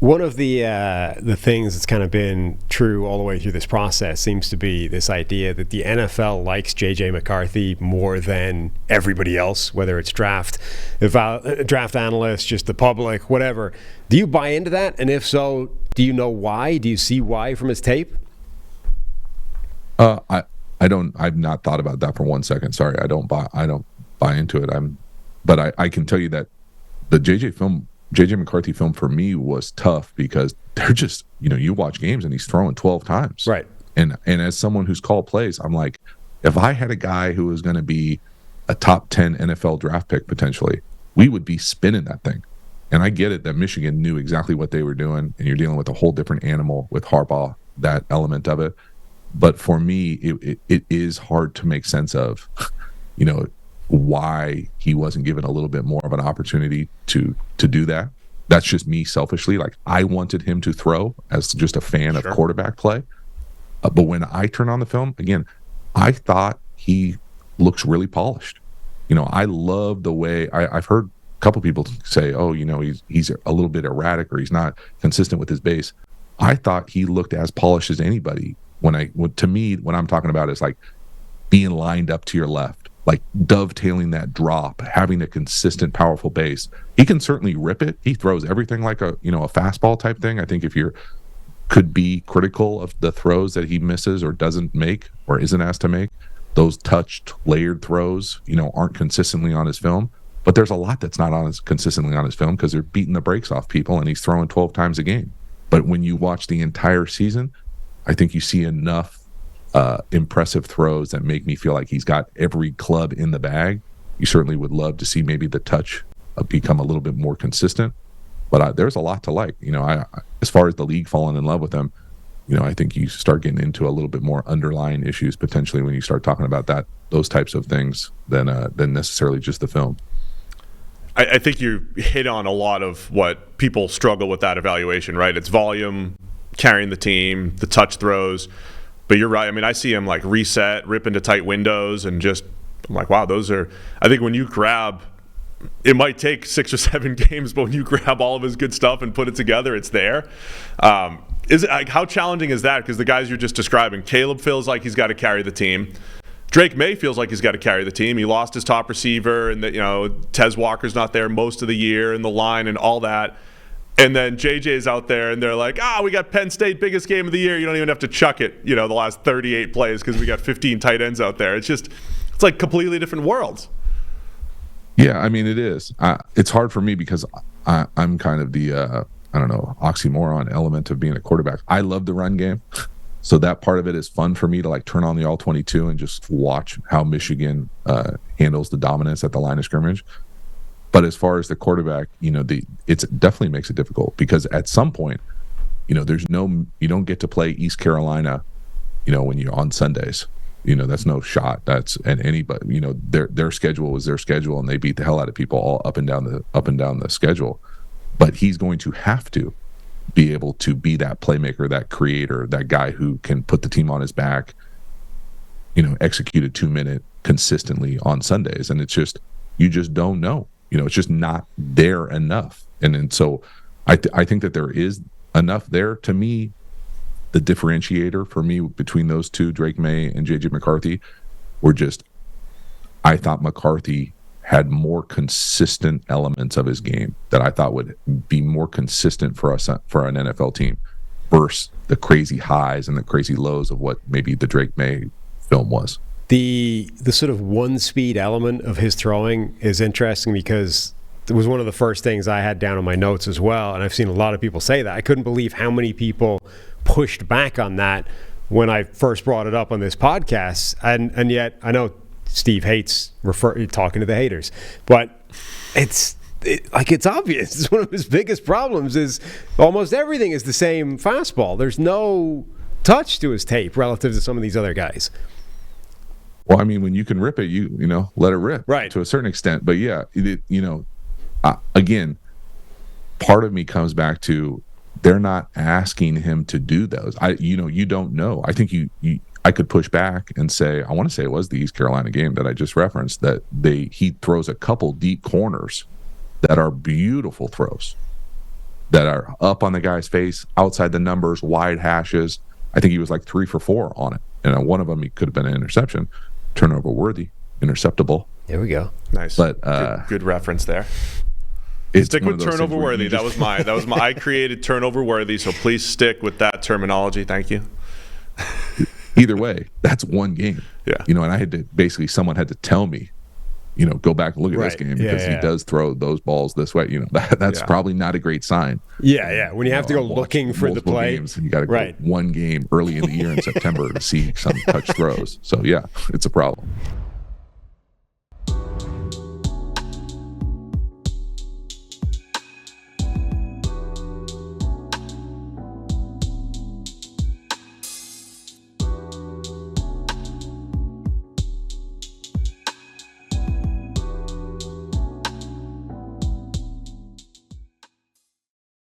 One of the things that's kind of been true all the way through this process seems to be this idea that the NFL likes JJ McCarthy more than everybody else, whether it's draft analysts, just the public, whatever. Do you buy into that? And if so, do you know why? Do you see why from his tape? I don't. I've not thought about that for 1 second. Sorry, I don't buy into it. But I can tell you that the JJ McCarthy film for me was tough because they're just, you watch games and he's throwing 12 times. Right. And as someone who's called plays, I'm like, if I had a guy who was going to be a top 10 NFL draft pick potentially, we would be spinning that thing. And I get it that Michigan knew exactly what they were doing, and you're dealing with a whole different animal with Harbaugh, that element of it. But for me, it is hard to make sense of, why he wasn't given a little bit more of an opportunity to do that. That's just me selfishly. Like, I wanted him to throw as just a fan of quarterback play. But when I turn on the film, again, I thought he looks really polished. I love the way I've heard a couple people say, oh, he's a little bit erratic or he's not consistent with his base. I thought he looked as polished as anybody. To me, what I'm talking about is like being lined up to your left, like dovetailing that drop, having a consistent, powerful base. He can certainly rip it. He throws everything like a fastball type thing. I think if you're could be critical of the throws that he misses or doesn't make or isn't asked to make, those touched, layered throws, aren't consistently on his film. But there's a lot that's not consistently on his film because they're beating the brakes off people and he's throwing 12 times a game. But when you watch the entire season, I think you see enough impressive throws that make me feel like he's got every club in the bag. You certainly would love to see maybe the touch become a little bit more consistent. But there's a lot to like. As far as the league falling in love with him, I think you start getting into a little bit more underlying issues potentially when you start talking about those types of things than necessarily just the film. I think you hit on a lot of what people struggle with that evaluation, right? It's volume, carrying the team, the touch throws. But you're right. I mean, I see him like reset, rip into tight windows, and I'm like, wow, those are. I think when you grab, it might take 6 or 7 games, but when you grab all of his good stuff and put it together, it's there. Is it like, how challenging is that? Because the guys you're just describing, Caleb feels like he's got to carry the team. Drake May feels like he's got to carry the team. He lost his top receiver, and Tez Walker's not there most of the year, and the line and all that. And then JJ's out there, and they're like, we got Penn State, biggest game of the year. You don't even have to chuck it, the last 38 plays because we got 15 tight ends out there. It's like completely different worlds. Yeah, I mean, it is. It's hard for me because I'm kind of the, oxymoron element of being a quarterback. I love the run game. So that part of it is fun for me to like turn on the All-22 and just watch how Michigan handles the dominance at the line of scrimmage. But as far as the quarterback, it definitely makes it difficult because at some point, you don't get to play East Carolina, when you're on Sundays. That's no shot. And anybody, their schedule was their schedule, and they beat the hell out of people all up and down the schedule. But he's going to have to be able to be that playmaker, that creator, that guy who can put the team on his back, execute a 2-minute consistently on Sundays. And it's just, you just don't know. It's just not there enough. And so I think that there is enough there. To me, the differentiator for me between those two, Drake May and JJ McCarthy, were just, I thought McCarthy had more consistent elements of his game that I thought would be more consistent for an NFL team versus the crazy highs and the crazy lows of what maybe the Drake May film was. The sort of one-speed element of his throwing is interesting because it was one of the first things I had down on my notes as well, and I've seen a lot of people say that. I couldn't believe how many people pushed back on that when I first brought it up on this podcast, and yet I know Steve hates talking to the haters, but it's obvious. It's one of his biggest problems is almost everything is the same fastball. There's no touch to his tape relative to some of these other guys. Well, I mean, when you can rip it, you let it rip, right, to a certain extent. But yeah, again, part of me comes back to they're not asking him to do those. You don't know. I think I could push back and say, I want to say it was the East Carolina game that I just referenced, that he throws a couple deep corners that are beautiful throws. that are up on the guy's face, outside the numbers, wide hashes. I think he was like 3 for 4 on it. And on one of them, he could have been an interception, turnover worthy, interceptable. There we go. Nice. But good reference there. It's Stick one with of those turnover things where worthy. you That just- was my I created turnover worthy, so please stick with that terminology. Thank you. Either way, that's one game. Yeah. And I had to basically, someone had to tell me, go back and look at this Right. game because Yeah. he does throw those balls this way. That's Yeah. probably not a great sign. Yeah. When you have to go I've watched looking for the multiple play. games, and you got to go Right. one game early in the year in September to see some touch throws. So yeah, it's a problem.